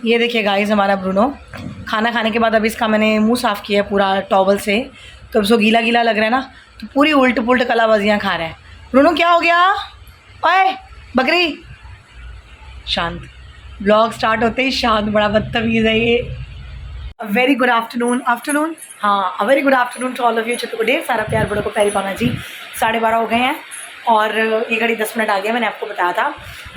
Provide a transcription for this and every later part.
ये देखिए गाइस हमारा ब्रूनो खाना खाने के बाद अभी इसका मैंने मुंह साफ़ किया है पूरा टॉवल से। तो अब उसको गीला गीला लग रहा है ना, तो पूरी उल्ट पुल्ट कलाबाजियाँ खा रहा है। ब्रूनो क्या हो गया? ओए बकरी शांत। ब्लॉग स्टार्ट होते ही शांत, बड़ा बदतमीज़ है ये। वेरी गुड आफ्टरनून हाँ, a very good afternoon to all of you. चित्र ढेर सारा प्यार बड़ों को प्यारी पाना जी। 12:30 हो गए हैं और ये घड़ी 10 मिनट आ गया, मैंने आपको बताया था।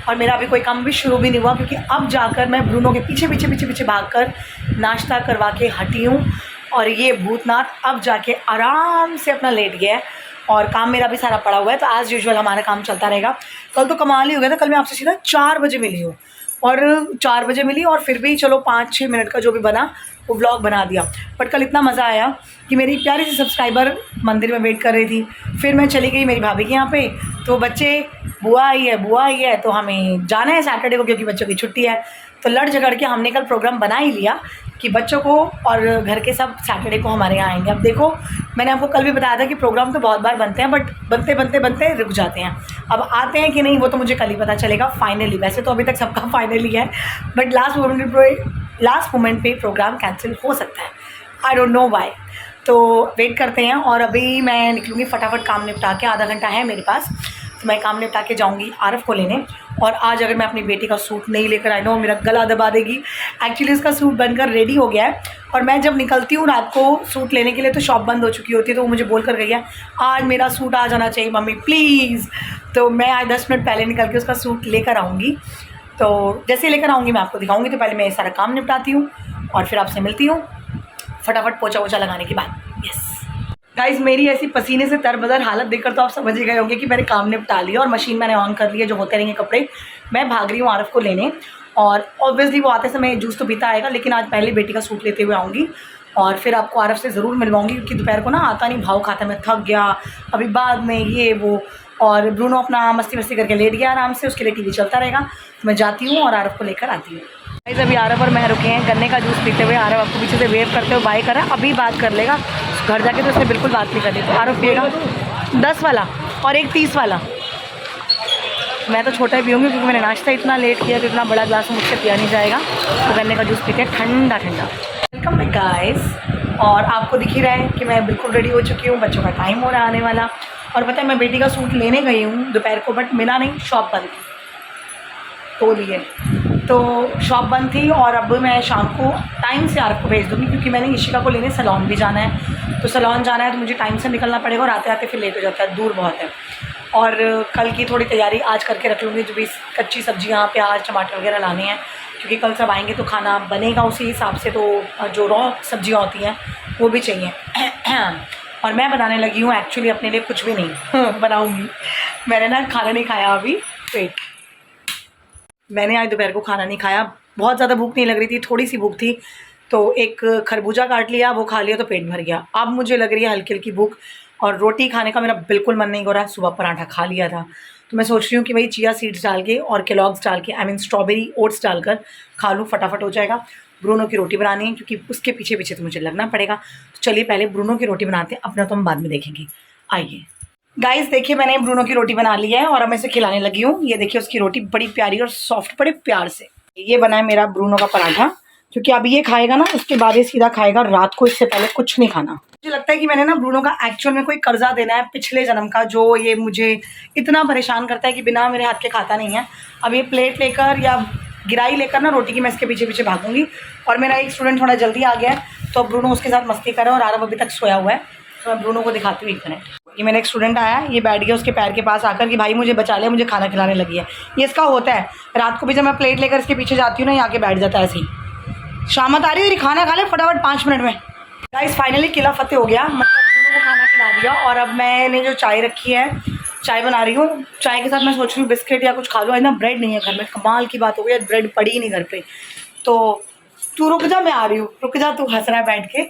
और मेरा अभी कोई काम भी शुरू भी नहीं हुआ, क्योंकि अब जाकर मैं ब्रूनो के पीछे पीछे पीछे पीछे भागकर नाश्ता करवा के हटी हूँ। और ये भूतनाथ अब जाके आराम से अपना लेट गया है और काम मेरा भी सारा पड़ा हुआ है। तो एज़ यूजुअल हमारा काम चलता रहेगा। कल तो कमाल ही हो गया था, कल मैं आपसे सीधा 4 बजे मिली हूँ और 4 बजे मिली और फिर भी चलो 5-6 मिनट का जो भी बना वो व्लॉग बना दिया। बट कल इतना मज़ा आया कि मेरी प्यारी सी सब्सक्राइबर मंदिर में वेट कर रही थी। फिर मैं चली गई मेरी भाभी के यहाँ पे, तो बच्चे बुआ आई है तो हमें जाना है सैटरडे को, क्योंकि बच्चों की छुट्टी है। तो लड़ झगड़ के हमने कल प्रोग्राम बना ही लिया कि बच्चों को और घर के सब सैटरडे को हमारे यहाँ आएंगे। अब देखो, मैंने आपको कल भी बताया था कि प्रोग्राम तो बहुत बार बनते हैं, बट बनते रुक जाते हैं। अब आते हैं कि नहीं वो तो मुझे कल ही पता चलेगा फाइनली। वैसे तो अभी तक सबका फाइनली है, बट लास्ट मोमेंट पे प्रोग्राम कैंसिल हो सकता है। I don't know why. तो वेट करते हैं। और अभी मैं निकलूँगी फटाफट काम निपटा के, आधा घंटा है मेरे पास, तो मैं काम निपटा के जाऊँगी आरफ को लेने। और आज अगर मैं अपनी बेटी का सूट नहीं लेकर आई ना, मेरा गला दबा देगी। एक्चुअली इसका सूट बनकर रेडी हो गया है और मैं जब निकलती हूँ रात को सूट लेने के लिए तो शॉप बंद हो चुकी होती है। तो वो मुझे बोल कर गई है आज मेरा सूट आ जाना चाहिए मम्मी प्लीज़। तो मैं आज 10 मिनट पहले निकल के उसका सूट लेकर आऊँगी। तो जैसे लेकर आऊँगी मैं आपको दिखाऊँगी। तो पहले मैं ये सारा काम निपटाती हूँ और फिर आपसे मिलती हूँ फटाफट पोछा वोछा लगाने के बाद। यस गाइस, मेरी ऐसी पसीने से तरबदर हालत देखकर तो आप समझ ही गए होंगे कि मैंने काम निपटा लिया और मशीन मैंने ऑन कर ली है। जो होते रहेंगे कपड़े, मैं भाग रही हूँ आरफ को लेने। और ऑब्वियसली वो आते समय जूस तो पीता आएगा, लेकिन आज पहले बेटी का सूट लेते हुए आऊँगी और फिर आपको आरफ से ज़रूर मिलवाऊँगी, क्योंकि दोपहर को ना आता नहीं, भाव खाता, मैं थक गया अभी बाद में ये वो। और ब्रूनो अपना मस्ती करके लेट गया आराम से, उसके लिए टीवी चलता रहेगा। तो मैं जाती हूँ और आरफ को लेकर आती हूँ। गाइस अभी आरफ और मैं रुके हैं गन्ने का जूस पीते हुए। आरफ आपको पीछे से वेव करते हुए बाय कर रहा है, अभी बात कर लेगा। घर जाके तो उसने बिल्कुल बात नहीं करनी। तो आरफ पिएगा 10 वाला और एक 30 वाला। मैं तो छोटा ही पीऊँगी, क्योंकि मैंने नाश्ता इतना लेट किया कि इतना बड़ा ग्लास मुझसे पिया नहीं जाएगा। तो गन्ने का जूस पीते हैं ठंडा ठंडा। Welcome back guys. और आपको दिख ही रहा है कि मैं बिल्कुल रेडी हो चुकी हूँ, बच्चों का टाइम हो रहा आने वाला। और पता है मैं बेटी का सूट लेने गई हूँ दोपहर को, बट मिला नहीं, शॉप बंद थी। तो लिए तो शॉप बंद थी। और अब मैं शाम को टाइम से आरफ को भेज दूँगी, क्योंकि मैंने ईशिका को लेने सैलून भी जाना है। तो सैलून जाना है तो मुझे टाइम से निकलना पड़ेगा और आते आते फिर लेट हो जाता है, दूर बहुत है। और कल की थोड़ी तैयारी आज करके रख लूँगी, जो भी कच्ची सब्जियाँ प्याज टमाटर वगैरह लाने हैं, क्योंकि कल सब आएंगे तो खाना बनेगा उसी हिसाब से। तो जो रॉ सब्जियाँ होती हैं वो भी चाहिए। और मैं बनाने लगी हूँ एक्चुअली अपने लिए कुछ भी नहीं बनाऊँगी। मैंने ना खाना नहीं खाया अभी, वेट, मैंने आज दोपहर को खाना नहीं खाया। बहुत ज़्यादा भूख नहीं लग रही थी, थोड़ी सी भूख थी, तो एक खरबूजा काट लिया, वो खा लिया तो पेट भर गया। अब मुझे लग रही है हल्की हल्की भूख और रोटी खाने का मेरा बिल्कुल मन नहीं हो रहा है। सुबह पराठा खा लिया था, तो मैं सोच रही हूँ कि भाई चिया सीड्स डाल के और केलॉग्स डाल के, आई मीन स्ट्रॉबेरी ओट्स डालकर खा लूँ, फटाफट हो जाएगा। ब्रूनो की रोटी बनानी है, क्योंकि उसके पीछे पीछे तो मुझे लगना पड़ेगा। तो चलिए पहले ब्रूनो की रोटी बनाते हैं, अपना तो हम बाद में देखेंगे। आइए गाइस, देखिए मैंने ब्रूनो की रोटी बना ली है और अब मैं इसे खिलाने लगी हूँ। ये देखिए उसकी रोटी बड़ी प्यारी और सॉफ्ट, बड़े प्यार से। ये बना है मेरा ब्रूनो का पराठा, क्योंकि अब ये खाएगा ना, उसके बाद ये सीधा खाएगा रात को, इससे पहले कुछ नहीं खाना। मुझे लगता है कि मैंने ना ब्रूनो का एक्चुअल में कोई कर्जा देना है पिछले जन्म का, जो ये मुझे इतना परेशान करता है कि बिना मेरे हाथ के खाता नहीं है। अब ये प्लेट लेकर या गिराई लेकर ना रोटी की, मैं इसके पीछे पीछे भागूंगी। और मेरा एक स्टूडेंट थोड़ा जल्दी आ गया है, तो ब्रूनो उसके साथ मस्ती कर रहा है और आरव अभी तक सोया हुआ है। तो मैं ब्रूनो को दिखाती हूँ 1 मिनट। ये मेरा एक स्टूडेंट आया, ये बैठ गया उसके पैर के पास आकर कि भाई मुझे बचा ले, मुझे खाना खिलाने लगी है। ये इसका होता है, रात को भी जब मैं प्लेट लेकर इसके पीछे जाती हूँ ना, यहाँ के बैठ जाता है ऐसे ही। शामत आ रही है, खाना खा ले फटाफट 5 मिनट में। गाइस फाइनली किला फतेह हो गया, मतलब ब्रूनो को खाना खिला दिया। और अब मैंने जो चाय रखी है, चाय बना रही हूँ। चाय के साथ मैं सोच रही हूँ बिस्किट या कुछ खा लूँ। आज ना ब्रेड नहीं है घर में, कमाल की बात हो गई, ब्रेड पड़ी ही नहीं घर पे। तो तू रुक जा, मैं आ रही हूँ, रुक जा, तू हंस रहा है बैठ के।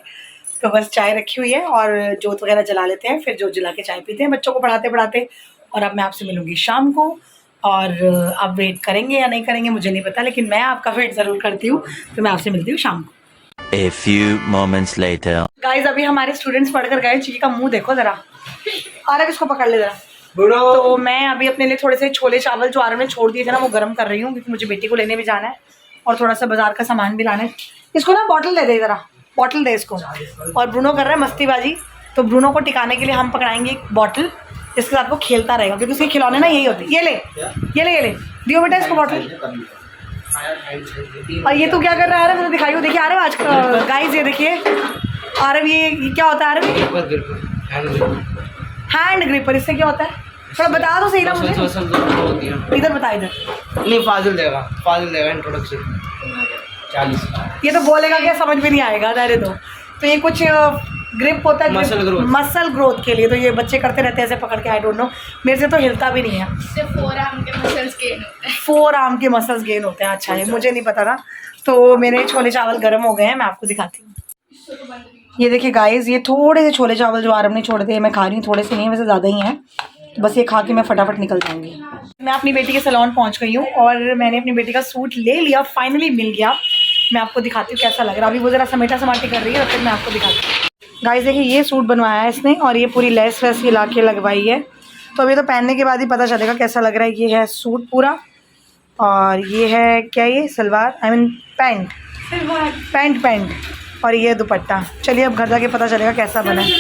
तो बस चाय रखी हुई है और जोत वगैरह जला लेते हैं, फिर जोत जला के चाय पीते हैं बच्चों को पढ़ाते पढ़ाते। और अब मैं आपसे मिलूंगी शाम को। और आप वेट करेंगे या नहीं करेंगे मुझे नहीं पता, लेकिन मैं आपका वेट ज़रूर करती हूँ। तो मैं आपसे मिलती हूँ शाम को। A few moments later. Guys अभी हमारे स्टूडेंट्स पढ़कर गए। चीकी का मुंह देखो जरा, आरव इसको पकड़ ले जरा। तो मैं अभी अपने लिए थोड़े से छोले चावल जो आरव ने छोड़ दिए थे ना, वो गर्म कर रही हूँ, क्योंकि मुझे बेटी को लेने भी जाना है। और थोड़ा सा बाजार का सामान भी लाना है। इसको ना बॉटल दे दे, ज़रा बॉटल दे इसको। और ब्रूनो कर रहा है मस्तीबाजी, तो ब्रूनो को टिकाने के लिए हम पकड़ाएंगे एक बॉटल, जिसके साथ वो खेलता रहेगा, क्योंकि उसके खिलौने ना यही होते हैं। ये ले ये ले ये ले, दियो बेटा इसको बॉटल। और ये तू क्या कर रहा है? मुझे दिखाइयो। देखिए आरव आज गाइस, ये देखिए आरव, ये क्या होता है आरव? Hand gripper. इससे क्या होता है थोड़ा बता दो सही ना मुझे। इधर बता, इधर नहीं, फाजिल देगा इंट्रोडक्शन 40। ये तो बोलेगा क्या, समझ में नहीं आएगा, रहने दो। तो ये कुछ ग्रिप होता है मसल ग्रोथ के लिए, तो ये बच्चे करते रहते हैं ऐसे पकड़ के। आई डोंट नो, मेरे से तो हिलता भी नहीं है। फोर आर्म के मसल्स गेन होते हैं। फोर आर्म के मसल्स गेन होते हैं। अच्छा है, मुझे नहीं पता था। तो मेरे छोले चावल गर्म हो गए हैं, मैं आपको दिखाती हूँ। ये देखिए गाइस, ये थोड़े से छोले चावल जो आरम ने छोड़ दिए मैं खा रही हूँ। थोड़े से नहीं है, वैसे ज़्यादा ही हैं, तो बस ये खा के मैं फटाफट निकल जाऊँगी। मैं अपनी बेटी के सैलून पहुँच गई हूँ और मैंने अपनी बेटी का सूट ले लिया, फाइनली मिल गया। मैं आपको दिखाती हूँ कैसा लग रहा है। अभी वो ज़रा समेटा समाटी कर रही है, और फिर मैं आपको दिखाती हूँ। गाइस देखिए, ये सूट बनवाया है इसने, और ये पूरी लेस वेस ये ला के लगवाई है। तो अभी तो पहनने के बाद ही पता चलेगा कैसा लग रहा है। ये है सूट पूरा, और ये है क्या, ये सलवार, आई मीन पैंट, और ये दुपट्टा। चलिए अब घर जाके पता चलेगा कैसा बना है।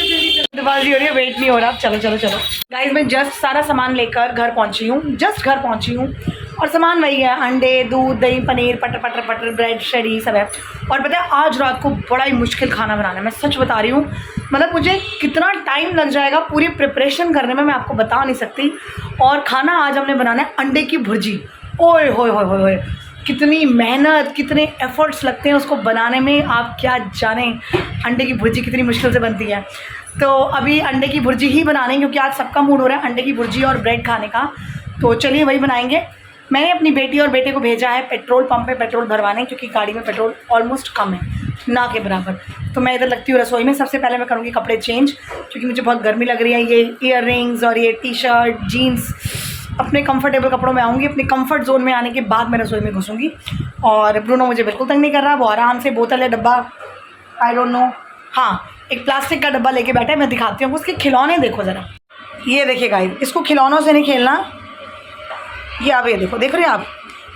बाजी हो रही है, वेट नहीं हो रहा। अब चलो गाइस, मैं जस्ट सारा सामान लेकर घर पहुंची हूँ, और सामान वही है, अंडे, दूध, दही, पनीर, पटर, ब्रेड शेड, ये सब है। और पता है आज रात को बड़ा ही मुश्किल खाना बनाना है, मैं सच बता रही हूँ। मतलब मुझे कितना टाइम लग जाएगा पूरी प्रिपरेशन करने में, मैं आपको बता नहीं सकती। और खाना आज हमने बनाना है अंडे की भुर्जी। ओए होए, कितनी मेहनत, कितने एफर्ट्स लगते हैं उसको बनाने में, आप क्या जाने अंडे की भुर्जी कितनी मुश्किल से बनती है। तो अभी अंडे की भुर्जी ही बनानी है, क्योंकि आज सबका मूड हो रहा है अंडे की भुर्जी और ब्रेड खाने का। तो चलिए वही बनाएंगे। मैंने अपनी बेटी और बेटे को भेजा है पेट्रोल पंप पे पेट्रोल भरवाने, क्योंकि गाड़ी में पेट्रोल ऑलमोस्ट कम है, ना के बराबर। तो मैं इधर लगती हूँ रसोई में। सबसे पहले मैं करूँगी कपड़े चेंज, क्योंकि मुझे बहुत गर्मी लग रही है। ये ईयर रिंग्स और ये टी शर्ट, जीन्स, अपने कंफर्टेबल कपड़ों में आऊँगी। अपने कंफर्ट जोन में आने के बाद मैं रसोई में घुसूँगी। और ब्रूनो मुझे बिल्कुल तंग नहीं कर रहा, वो आराम से बोतल या डब्बा, आई डोंट नो, हाँ एक प्लास्टिक का डब्बा लेके बैठा है। मैं दिखाती हूँ उसके खिलौने, देखो ज़रा। ये देखिए गाइस, इसको खिलौनों से नहीं खेलना। ये आप ये देखो, देख रहे हैं आप,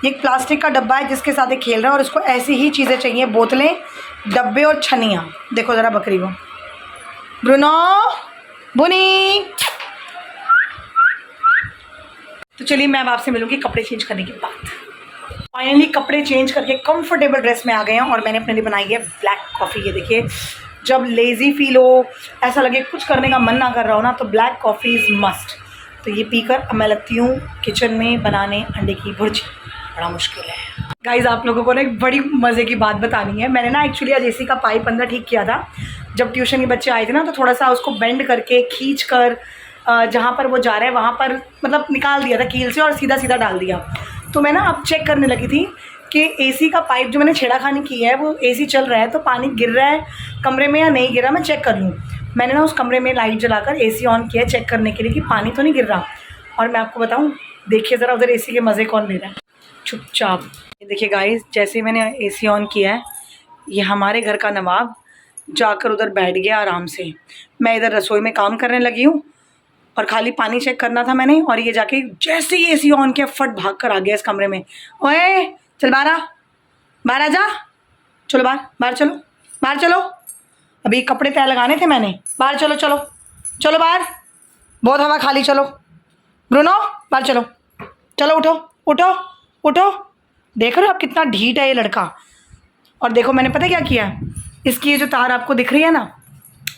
ये एक प्लास्टिक का डब्बा है जिसके साथ ये खेल रहा है। और इसको ऐसी ही चीज़ें चाहिए, बोतलें, डब्बे और छनियाँ। देखो ज़रा बकरी को, ब्रूनो, बुनी। तो चलिए मैं अब आपसे मिलूंगी कपड़े चेंज करने के बाद। फाइनली कपड़े चेंज करके कंफर्टेबल ड्रेस में आ गए हैं, और मैंने अपने लिए बनाई है ब्लैक कॉफ़ी। ये देखिए, जब लेज़ी फील हो, ऐसा लगे कुछ करने का मन ना कर रहा हो ना, तो ब्लैक कॉफ़ी इज़ मस्ट। तो ये पीकर अब मैं लगती हूँ किचन में बनाने अंडे की भुर्जी। बड़ा मुश्किल है गाइज़। आप लोगों को ना एक बड़ी मज़े की बात बतानी है। मैंने ना एक्चुअली आज एसी का पाइप अंदर ठीक किया था। जब ट्यूशन के बच्चे आए थे ना, तो थोड़ा सा उसको बेंड करके खींच कर जहाँ पर वो जा रहे हैं वहाँ पर मतलब निकाल दिया था कील से, और सीधा डाल दिया। तो मैं ना अब चेक करने लगी थी कि एसी का पाइप जो मैंने छेड़ाखानी की है, वो एसी चल रहा है तो पानी गिर रहा है कमरे में या नहीं गिर रहा, मैं चेक कर लूँ। मैंने ना उस कमरे में लाइट जलाकर एसी ऑन किया चेक करने के लिए कि पानी तो नहीं गिर रहा। और मैं आपको बताऊँ, देखिए ज़रा उधर एसी के मज़े कौन ले रहा है, चुपचाप। ये देखिए गाइस, जैसे ही मैंने एसी ऑन किया है, ये हमारे घर का नवाब जाकर उधर बैठ गया आराम से। मैं इधर रसोई में काम करने लगी हूँ, और खाली पानी चेक करना था मैंने, और ये जाके जैसे ही एसी ऑन किया फट भाग कर आ गया इस कमरे में। ओए चल बाहर आ जा, चलो बाहर चलो। अभी कपड़े तय लगाने थे मैंने, बाहर चलो बाहर, बहुत हवा खाली, चलो ब्रूनो बाहर चलो, उठो। देख रहे हो आप कितना ढीठ है ये लड़का। और देखो मैंने पता क्या किया, इसकी ये जो तार आपको दिख रही है ना,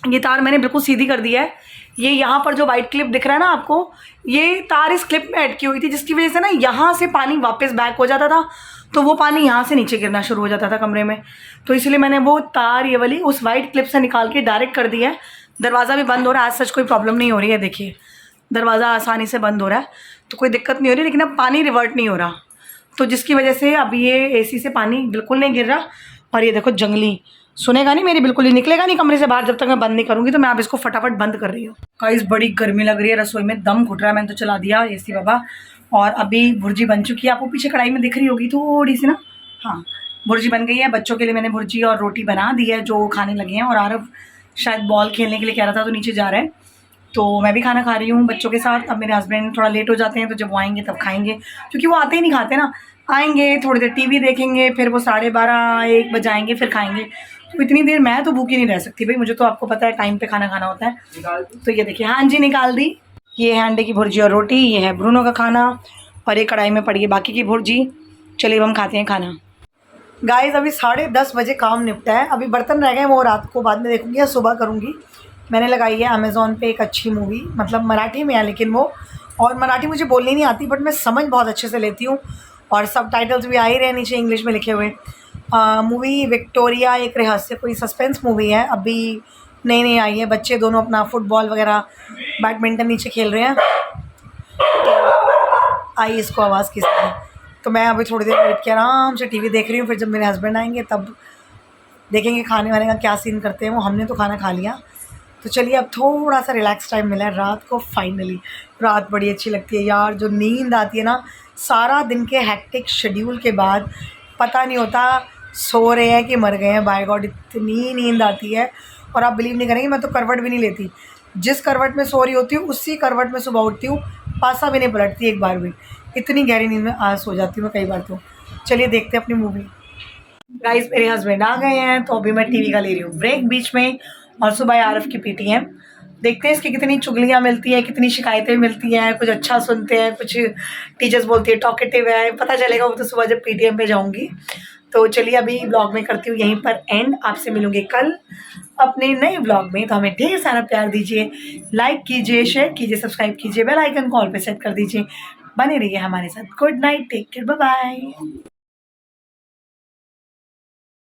ये तार मैंने बिल्कुल सीधी कर दिया है। ये यहाँ पर जो वाइट क्लिप दिख रहा है ना आपको, ये तार इस क्लिप में अटकी हुई थी, जिसकी वजह से ना यहाँ से पानी वापस बैक हो जाता था, तो वो पानी यहाँ से नीचे गिरना शुरू हो जाता था कमरे में। तो इसलिए मैंने वो तार ये वाली उस वाइट क्लिप से निकाल के डायरेक्ट कर दी है। दरवाज़ा भी बंद हो रहा है, आज सच कोई प्रॉब्लम नहीं हो रही है। देखिए दरवाज़ा आसानी से बंद हो रहा है, तो कोई दिक्कत नहीं हो रही, लेकिन अब पानी रिवर्ट नहीं हो रहा, तो जिसकी वजह से अब ये एसी से पानी बिल्कुल नहीं गिर रहा। और ये देखो जंगली सुनेगा नहीं मेरी, बिल्कुल ही निकलेगा नहीं कमरे से बाहर जब तक मैं बंद नहीं करूँगी। तो मैं आप इसको फटाफट बंद कर रही हूँ। गाइस बड़ी गर्मी लग रही है, रसोई में दम घुट रहा है। मैंने तो चला दिया एसी बाबा, और अभी भुर्जी बन चुकी है, आपको पीछे कढ़ाई में दिख रही होगी थोड़ी सी ना। हाँ भुर्जी बन गई है। बच्चों के लिए मैंने भुर्जी और रोटी बना दी है, जो खाने लगे हैं। और आरव शायद बॉल खेलने के लिए कह रहा था, तो नीचे जा रहा है। तो मैं भी खाना खा रही हूँ बच्चों के साथ। अब मेरे हस्बैंड थोड़ा लेट हो जाते हैं, तो जब वो आएंगे तब खाएंगे, क्योंकि वो आते ही नहीं खाते ना। आएंगे, थोड़ी देर टीवी देखेंगे, फिर वो 12:30-1 बजे आएंगे, फिर खाएंगे। तो इतनी देर मैं तो भूखी नहीं रह सकती भाई, मुझे तो आपको पता है टाइम पे खाना खाना होता है। तो ये देखिए, हाँ जी निकाल दी। ये है अंडे की भुर्जी और रोटी, ये है ब्रूनो का खाना, और ये कढ़ाई में पड़ी है बाकी की भुर्जी। चलिए अब हम खाते हैं खाना। गाइस अभी 10:30 बजे काम निपटा है, अभी बर्तन रह गए वो रात को बाद में देखूंगी या सुबह करूँगी। मैंने लगाई है अमेज़ॉन पे एक अच्छी मूवी, मतलब मराठी में है लेकिन वो, और मराठी मुझे बोलनी नहीं आती बट मैं समझ बहुत अच्छे से लेती हूँ, और सबटाइटल्स भी आ ही रहे नीचे इंग्लिश में लिखे हुए। मूवी विक्टोरिया, एक रहस्य कोई सस्पेंस मूवी है, अभी नई आई है। बच्चे दोनों अपना फुटबॉल वगैरह बैडमिंटन नीचे खेल रहे हैं, तो आई इसको आवाज़ किसी की। तो मैं अभी थोड़ी देर वेट के आराम से टीवी देख रही हूँ, फिर जब मेरे हस्बैंड आएंगे तब देखेंगे खाने वाने का क्या सीन करते हैं वो। हमने तो खाना खा लिया, तो चलिए अब थोड़ा सा रिलैक्स टाइम मिला है रात को। फाइनली रात बड़ी अच्छी लगती है यार, जो नींद आती है ना सारा दिन के हैक्टिक शेड्यूल के बाद, पता नहीं होता सो रहे हैं कि मर गए हैं। बाय गॉड इतनी नींद आती है, और आप बिलीव नहीं करेंगे मैं तो करवट भी नहीं लेती, जिस करवट में सो रही होती हूँ उसी करवट में सुबह उठती हूँ, पासा भी नहीं पलटती एक बार भी। इतनी गहरी नींद में आज सो जाती हूँ मैं कई बार। तो चलिए देखते हैं अपनी मूवी। गाइस मेरे हस्बैंड आ गए हैं, तो अभी मैं टीवी का ले रही हूँ ब्रेक बीच में, और सुबह आरफ की पीटीएम देखते हैं। इसकी कितनी चुगलियाँ मिलती हैं, कितनी शिकायतें मिलती हैं, कुछ अच्छा सुनते हैं, कुछ टीचर्स बोलती है टॉकेटिव है, पता चलेगा वो तो सुबह जब पीटीएम पे जाऊँगी। तो चलिए अभी ब्लॉग में करती हूँ यहीं पर एंड, आपसे मिलूँगी कल अपने नए ब्लॉग में। तो हमें ढेर सारा प्यार दीजिए, लाइक कीजिए, शेयर कीजिए, सब्सक्राइब कीजिए, बेल आइकन कॉल पे सेट कर दीजिए। बने रहिए हमारे साथ। Good night, take care, bye bye.